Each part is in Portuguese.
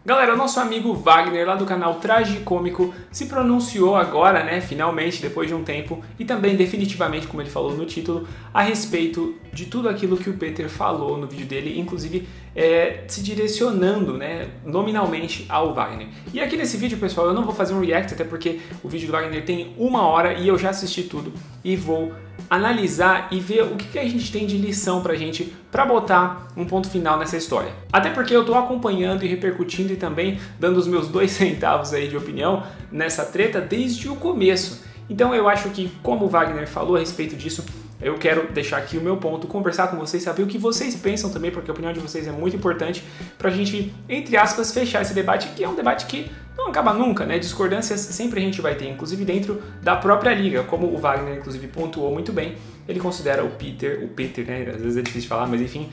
Galera, o nosso amigo Wagner, lá do canal Tragicômico, se pronunciou agora, né, finalmente, depois de um tempo, e também definitivamente, como ele falou no título, a respeito de tudo aquilo que o Peter falou no vídeo dele, inclusive se direcionando, né, nominalmente ao Wagner. E aqui nesse vídeo, pessoal, eu não vou fazer um react, até porque o vídeo do Wagner tem 1 hora e eu já assisti tudo, e vou analisar e ver o que a gente tem de lição pra gente, pra botar um ponto final nessa história. Até porque eu tô acompanhando e repercutindo e também dando os meus 2 centavos aí de opinião nessa treta desde o começo. Então eu acho que, como o Wagner falou a respeito disso, eu quero deixar aqui o meu ponto, conversar com vocês, saber o que vocês pensam também, porque a opinião de vocês é muito importante pra gente, entre aspas, fechar esse debate, que é um debate que não acaba nunca, né? Discordâncias sempre a gente vai ter, inclusive dentro da própria liga, como o Wagner, inclusive, pontuou muito bem. Ele considera o Peter, né? Às vezes é difícil de falar, mas enfim,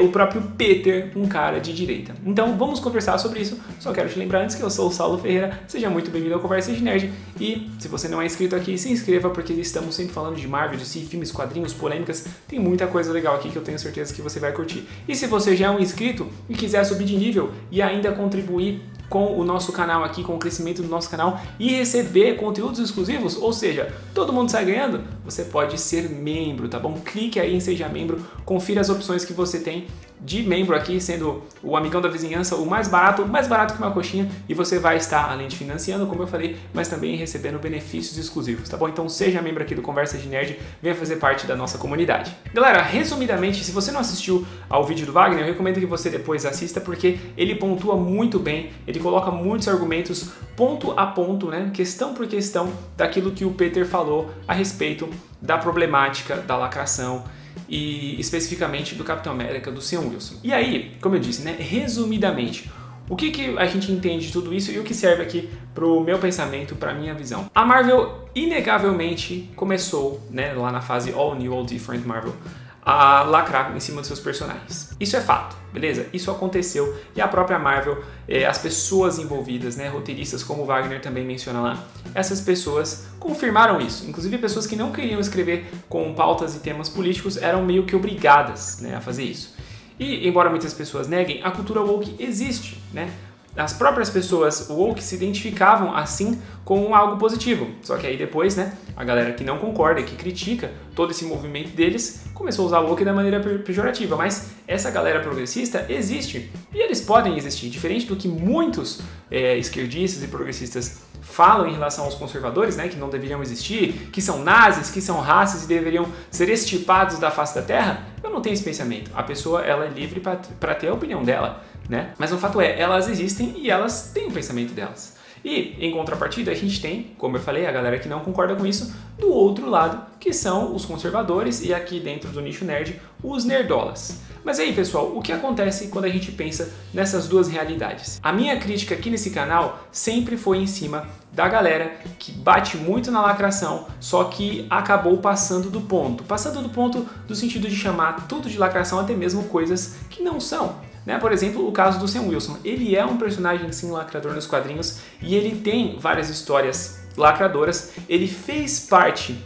o próprio Peter um cara de direita. Então vamos conversar sobre isso. Só quero te lembrar antes que eu sou o Saulo Ferreira, seja muito bem-vindo ao Conversa de Nerd. E se você não é inscrito aqui, se inscreva, porque estamos sempre falando de Marvel, DC, filmes, quadrinhos, polêmicas. Tem muita coisa legal aqui que eu tenho certeza que você vai curtir. E se você já é um inscrito e quiser subir de nível e ainda contribuir com o nosso canal aqui, com o crescimento do nosso canal e receber conteúdos exclusivos, ou seja, todo mundo sai ganhando, você pode ser membro, tá bom? Clique aí em Seja Membro, confira as opções que você tem de membro aqui, sendo o amigão da vizinhança, o mais barato que uma coxinha, e você vai estar, além de financiando, como eu falei, mas também recebendo benefícios exclusivos, tá bom? Então seja membro aqui do Conversa de Nerd, venha fazer parte da nossa comunidade. Galera, resumidamente, se você não assistiu ao vídeo do Wagner, eu recomendo que você depois assista, porque ele pontua muito bem, ele coloca muitos argumentos ponto a ponto, né, questão por questão, daquilo que o Peter falou a respeito da problemática da lacração e especificamente do Capitão América, do Sam Wilson. E aí, como eu disse, né, resumidamente, o que a gente entende de tudo isso e o que serve aqui pro meu pensamento, pra minha visão? A Marvel, inegavelmente, começou, né, lá na fase All New, All Different Marvel, a lacrar em cima dos seus personagens. Isso é fato, beleza? Isso aconteceu e a própria Marvel, as pessoas envolvidas, né, roteiristas, como o Wagner também menciona lá, essas pessoas confirmaram isso. Inclusive pessoas que não queriam escrever com pautas e temas políticos eram meio que obrigadas, né, a fazer isso. E, embora muitas pessoas neguem, a cultura woke existe, né? As próprias pessoas woke se identificavam assim com algo positivo. Só que aí depois, né, a galera que não concorda, que critica todo esse movimento deles, começou a usar woke da maneira pejorativa. Mas essa galera progressista existe e eles podem existir. Diferente do que muitos esquerdistas e progressistas falam em relação aos conservadores, né, que não deveriam existir, que são nazis, que são raças e deveriam ser extirpados da face da terra, eu não tenho esse pensamento. A pessoa, ela é livre para ter a opinião dela, né? Mas o fato é, elas existem e elas têm o pensamento delas. E, em contrapartida, a gente tem, como eu falei, a galera que não concorda com isso, do outro lado, que são os conservadores e aqui dentro do nicho nerd, os nerdolas. Mas aí, pessoal, o que acontece quando a gente pensa nessas duas realidades? A minha crítica aqui nesse canal sempre foi em cima da galera que bate muito na lacração, só que acabou passando do ponto. Passando do ponto no sentido de chamar tudo de lacração, até mesmo coisas que não são. Né? Por exemplo, o caso do Sam Wilson. Ele é um personagem, sim, lacrador nos quadrinhos e ele tem várias histórias lacradoras. Ele fez parte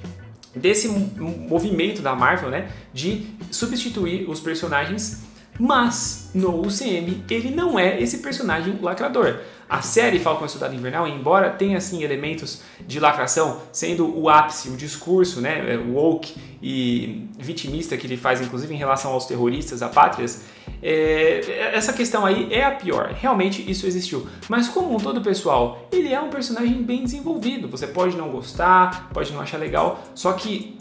desse movimento da Marvel, né, de substituir os personagens, mas no UCM ele não é esse personagem lacrador. A série Falcão e Soldado Invernal, embora tenha assim elementos de lacração, sendo o ápice, o discurso, né, woke e vitimista que ele faz, inclusive em relação aos terroristas, apátridas, essa questão aí é a pior. Realmente isso existiu. Mas como um todo, pessoal, ele é um personagem bem desenvolvido. Você pode não gostar, pode não achar legal, só que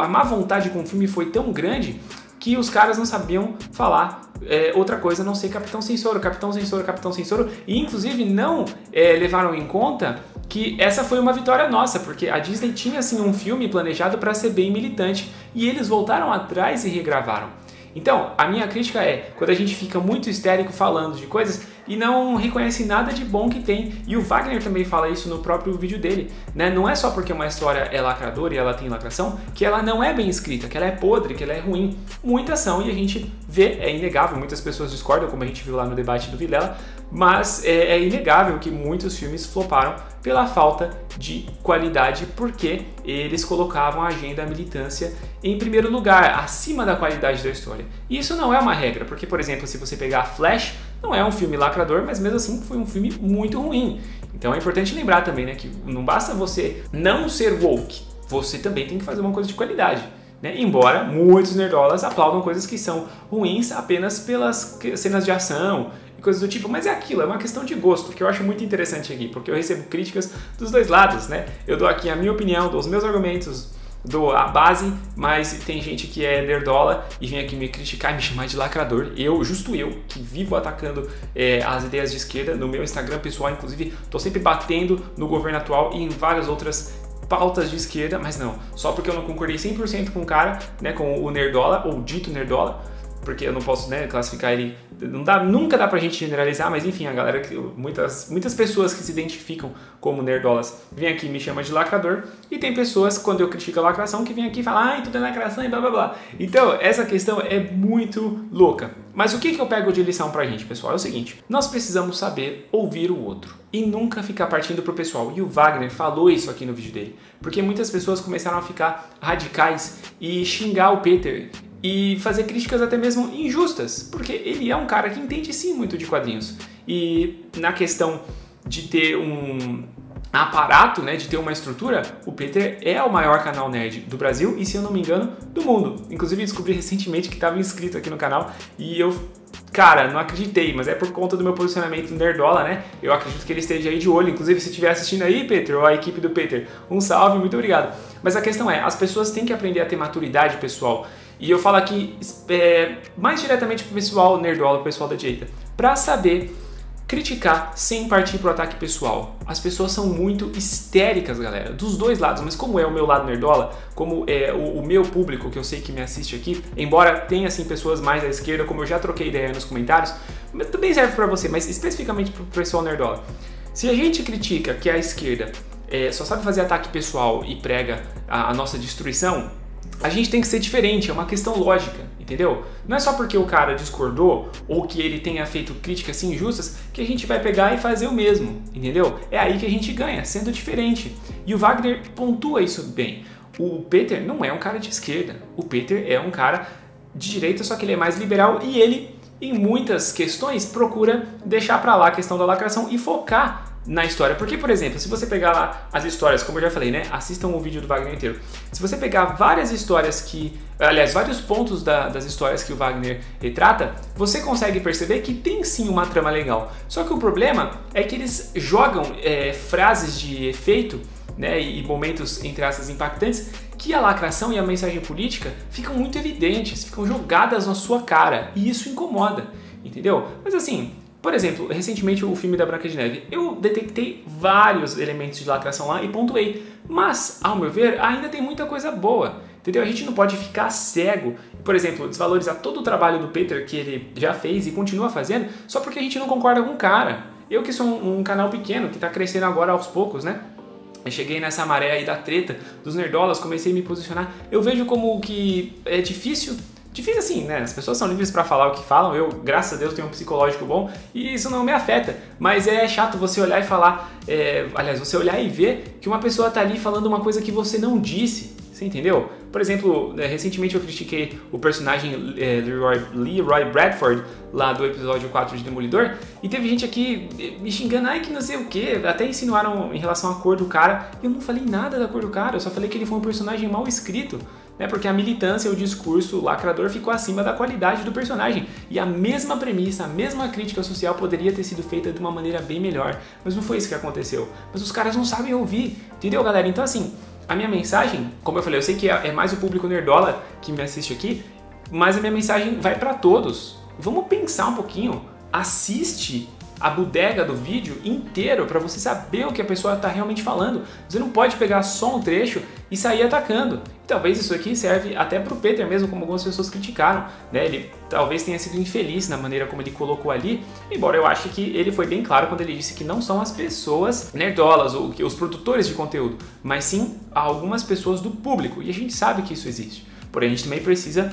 a má vontade com o filme foi tão grande que os caras não sabiam falar outra coisa a não ser Capitão Sem Soro, Capitão Sem Soro, Capitão Sem Soro, e inclusive não levaram em conta que essa foi uma vitória nossa, porque a Disney tinha assim um filme planejado para ser bem militante e eles voltaram atrás e regravaram. Então, a minha crítica é quando a gente fica muito histérico falando de coisas e não reconhece nada de bom que tem. E o Wagner também fala isso no próprio vídeo dele, né? Não é só porque uma história é lacradora e ela tem lacração que ela não é bem escrita, que ela é podre, que ela é ruim. Muitas são e a gente vê, é inegável, muitas pessoas discordam, como a gente viu lá no debate do Vilela, mas é inegável que muitos filmes floparam pela falta de qualidade, porque eles colocavam a agenda, a militância em primeiro lugar, acima da qualidade da história. E isso não é uma regra, porque, por exemplo, se você pegar Flash, Não é um filme lacrador, mas mesmo assim foi um filme muito ruim. Então é importante lembrar também, né, que não basta você não ser woke, você também tem que fazer uma coisa de qualidade. Né? Embora muitos nerdolas aplaudam coisas que são ruins apenas pelas cenas de ação e coisas do tipo, mas é aquilo, é uma questão de gosto, que eu acho muito interessante aqui, porque eu recebo críticas dos dois lados, né? Eu dou aqui a minha opinião, dou os meus argumentos, dou a base, mas tem gente que é nerdola e vem aqui me criticar e me chamar de lacrador. Justo eu, que vivo atacando as ideias de esquerda no meu Instagram pessoal, inclusive tô sempre batendo no governo atual e em várias outras pautas de esquerda, mas não, só porque eu não concordei 100% com o cara, né, com o nerdola, ou dito nerdola, porque eu não posso, né, classificar ele, nunca dá pra gente generalizar, mas enfim, a galera, muitas pessoas que se identificam como nerdolas vêm aqui e me chamam de lacrador, e tem pessoas, quando eu critico a lacração, que vêm aqui e falam, ai, tudo é lacração e blá blá blá. Então, essa questão é muito louca. Mas o que eu pego de lição pra gente, pessoal? É o seguinte, nós precisamos saber ouvir o outro e nunca ficar partindo pro pessoal. E o Wagner falou isso aqui no vídeo dele, porque muitas pessoas começaram a ficar radicais e xingar o Peter e fazer críticas até mesmo injustas, porque ele é um cara que entende sim muito de quadrinhos. E na questão de ter um aparato, né, de ter uma estrutura, o Peter é o maior canal nerd do Brasil e, se eu não me engano, do mundo. Inclusive descobri recentemente que estava inscrito aqui no canal e eu, cara, não acreditei, mas é por conta do meu posicionamento nerdola, né? Eu acredito que ele esteja aí de olho. Inclusive, se estiver assistindo aí, Peter, ou a equipe do Peter, um salve, muito obrigado. Mas a questão é, as pessoas têm que aprender a ter maturidade, pessoal. E eu falo aqui mais diretamente pro pessoal nerdola, pro pessoal da direita, para saber criticar sem partir pro ataque pessoal. As pessoas são muito histéricas, galera, dos dois lados, mas como é o meu lado nerdola, como é o meu público, que eu sei que me assiste aqui, embora tenha assim pessoas mais à esquerda, como eu já troquei ideia nos comentários, mas também serve para você, mas especificamente pro pessoal nerdola. Se a gente critica que a esquerda só sabe fazer ataque pessoal e prega a nossa destruição, a gente tem que ser diferente, é uma questão lógica, entendeu? Não é só porque o cara discordou ou que ele tenha feito críticas assim injustas que a gente vai pegar e fazer o mesmo, entendeu? É aí que a gente ganha, sendo diferente. E o Wagner pontua isso bem. O Peter não é um cara de esquerda, o Peter é um cara de direita, só que ele é mais liberal e ele, em muitas questões, procura deixar pra lá a questão da lacração e focar na história. Porque, por exemplo, se você pegar lá as histórias, como eu já falei, né? Assistam o vídeo do Wagner inteiro. Se você pegar várias histórias que... Aliás, vários pontos das histórias que o Wagner retrata, você consegue perceber que tem sim uma trama legal. Só que o problema é que eles jogam frases de efeito, né? E momentos, entre aspas, impactantes, que a lacração e a mensagem política ficam muito evidentes, ficam jogadas na sua cara. E isso incomoda, entendeu? Mas assim... Por exemplo, recentemente o filme da Branca de Neve, eu detectei vários elementos de lacração lá e pontuei, mas, ao meu ver, ainda tem muita coisa boa, entendeu? A gente não pode ficar cego, por exemplo, desvalorizar todo o trabalho do Peter que ele já fez e continua fazendo, só porque a gente não concorda com o cara. Eu que sou um canal pequeno, que está crescendo agora aos poucos, né? Eu cheguei nessa maré aí da treta, dos nerdolas, comecei a me posicionar, eu vejo como que é difícil assim, né? As pessoas são livres para falar o que falam, eu, graças a Deus, tenho um psicológico bom e isso não me afeta, mas é chato você olhar e falar, aliás, você olhar e ver que uma pessoa tá ali falando uma coisa que você não disse, você entendeu? Por exemplo, recentemente eu critiquei o personagem Leroy Bradford, lá do episódio 4 de Demolidor, e teve gente aqui me xingando, ai que não sei o que, até insinuaram em relação à cor do cara, e eu não falei nada da cor do cara, eu só falei que ele foi um personagem mal escrito, né, porque a militância, o discurso lacrador ficou acima da qualidade do personagem, e a mesma premissa, a mesma crítica social poderia ter sido feita de uma maneira bem melhor, mas não foi isso que aconteceu, mas os caras não sabem ouvir, entendeu, galera? Então assim, a minha mensagem, como eu falei, eu sei que é mais o público nerdola que me assiste aqui, mas a minha mensagem vai para todos. Vamos pensar um pouquinho, assiste a bodega do vídeo inteiro para você saber o que a pessoa está realmente falando. Você não pode pegar só um trecho e sair atacando. E talvez isso aqui serve até para o Peter mesmo, como algumas pessoas criticaram, né? Ele talvez tenha sido infeliz na maneira como ele colocou ali, embora eu ache que ele foi bem claro quando ele disse que não são as pessoas nerdolas ou os produtores de conteúdo, mas sim algumas pessoas do público, e a gente sabe que isso existe. Porém, a gente também precisa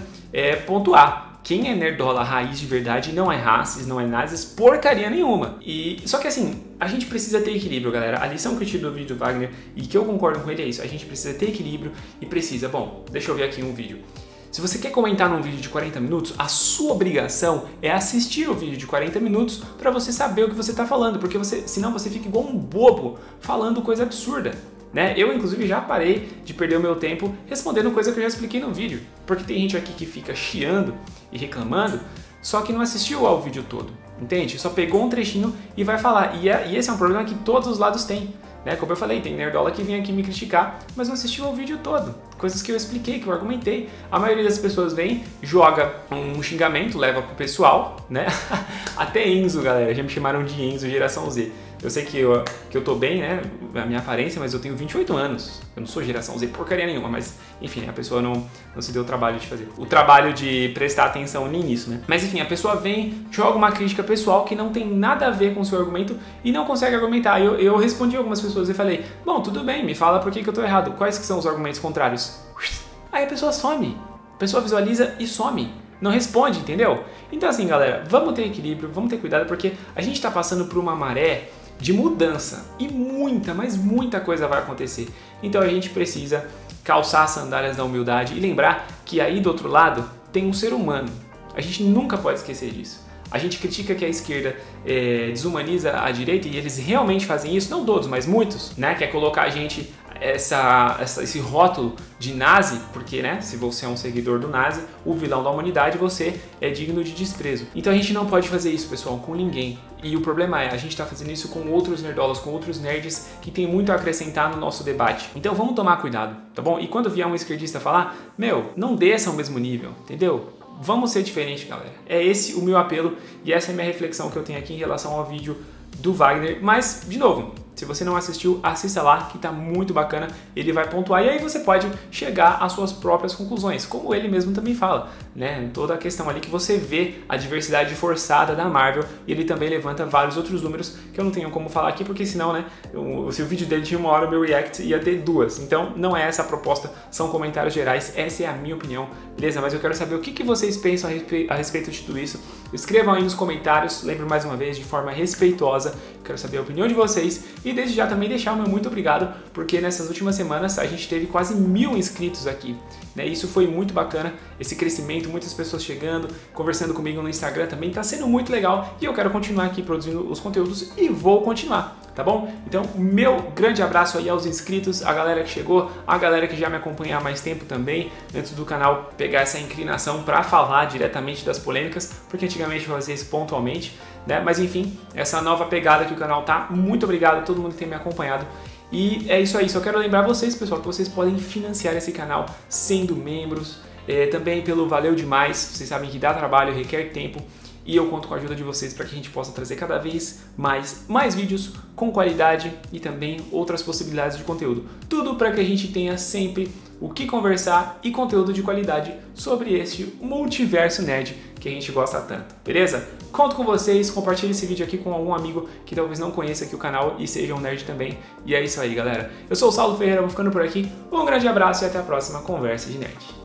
pontuar. Quem é nerdola raiz de verdade não é racis, não é nazis, porcaria nenhuma. Só que assim, a gente precisa ter equilíbrio, galera. A lição que eu tive do vídeo do Wagner e que eu concordo com ele é isso. A gente precisa ter equilíbrio e precisa... Bom, deixa eu ver aqui um vídeo. Se você quer comentar num vídeo de 40 minutos, a sua obrigação é assistir o vídeo de 40 minutos para você saber o que você está falando, porque senão você fica igual um bobo falando coisa absurda. Né? Eu, inclusive, já parei de perder o meu tempo respondendo coisa que eu já expliquei no vídeo, porque tem gente aqui que fica chiando e reclamando, só que não assistiu ao vídeo todo, entende? Só pegou um trechinho e vai falar, e esse é um problema que todos os lados têm. Né? Como eu falei, tem nerdola que vem aqui me criticar, mas não assistiu ao vídeo todo. Coisas que eu expliquei, que eu argumentei. A maioria das pessoas vem, joga um xingamento, leva pro pessoal, né? Até Enzo, galera, já me chamaram de Enzo, geração Z. Eu sei que eu tô bem, né, a minha aparência, mas eu tenho 28 anos. Eu não sou geração Z porcaria nenhuma, mas enfim, a pessoa não se deu o trabalho de fazer. O trabalho de prestar atenção nem nisso, né? Mas enfim, a pessoa vem, joga uma crítica pessoal que não tem nada a ver com o seu argumento e não consegue argumentar. Eu respondi a algumas pessoas e falei, bom, tudo bem, me fala por que eu tô errado. Quais que são os argumentos contrários? Aí a pessoa some. A pessoa visualiza e some. Não responde, entendeu? Então assim, galera, vamos ter equilíbrio, vamos ter cuidado, porque a gente tá passando por uma maré de mudança e muita, mas muita coisa vai acontecer. Então a gente precisa calçar as sandálias da humildade e lembrar que aí do outro lado tem um ser humano. A gente nunca pode esquecer disso. A gente critica que a esquerda desumaniza a direita e eles realmente fazem isso, não todos, mas muitos, né? Quer colocar a gente esse rótulo de nazi, porque, né, se você é um seguidor do nazi, o vilão da humanidade, você é digno de desprezo. Então a gente não pode fazer isso, pessoal, com ninguém. E o problema é, a gente tá fazendo isso com outros nerdolas, com outros nerds que tem muito a acrescentar no nosso debate. Então vamos tomar cuidado, tá bom? E quando vier um esquerdista falar, não desça ao mesmo nível, entendeu? Vamos ser diferentes, galera. É esse o meu apelo e essa é a minha reflexão que eu tenho aqui em relação ao vídeo do Wagner. Mas, de novo, se você não assistiu, assista lá, que tá muito bacana, ele vai pontuar e aí você pode chegar às suas próprias conclusões, como ele mesmo também fala, né? Toda a questão ali que você vê a diversidade forçada da Marvel e ele também levanta vários outros números que eu não tenho como falar aqui, porque senão, né, se o vídeo dele tinha 1 hora, o meu react ia ter 2. Então, não é essa a proposta, são comentários gerais, essa é a minha opinião, beleza? Mas eu quero saber o que vocês pensam a respeito de tudo isso. Escrevam aí nos comentários, lembro mais uma vez, de forma respeitosa, quero saber a opinião de vocês e desde já também deixar o meu muito obrigado, porque nessas últimas semanas a gente teve quase 1000 inscritos aqui, né? Isso foi muito bacana, esse crescimento, muitas pessoas chegando, conversando comigo no Instagram também, tá sendo muito legal e eu quero continuar aqui produzindo os conteúdos e vou continuar, tá bom? Então, meu grande abraço aí aos inscritos, a galera que chegou, a galera que já me acompanha há mais tempo também, antes do canal pegar essa inclinação para falar diretamente das polêmicas, porque antigamente eu fazia isso pontualmente, né? Mas enfim, essa nova pegada que o canal tá, muito obrigado a todo mundo que tem me acompanhado. E é isso aí, só quero lembrar vocês, pessoal, que vocês podem financiar esse canal sendo membros, também pelo Valeu Demais, vocês sabem que dá trabalho, requer tempo, e eu conto com a ajuda de vocês para que a gente possa trazer cada vez mais vídeos com qualidade e também outras possibilidades de conteúdo. Tudo para que a gente tenha sempre o que conversar e conteúdo de qualidade sobre este multiverso nerd que a gente gosta tanto, beleza? Conto com vocês, compartilhe esse vídeo aqui com algum amigo que talvez não conheça aqui o canal e seja um nerd também. E é isso aí, galera. Eu sou o Saulo Ferreira, vou ficando por aqui. Um grande abraço e até a próxima Conversa de Nerd.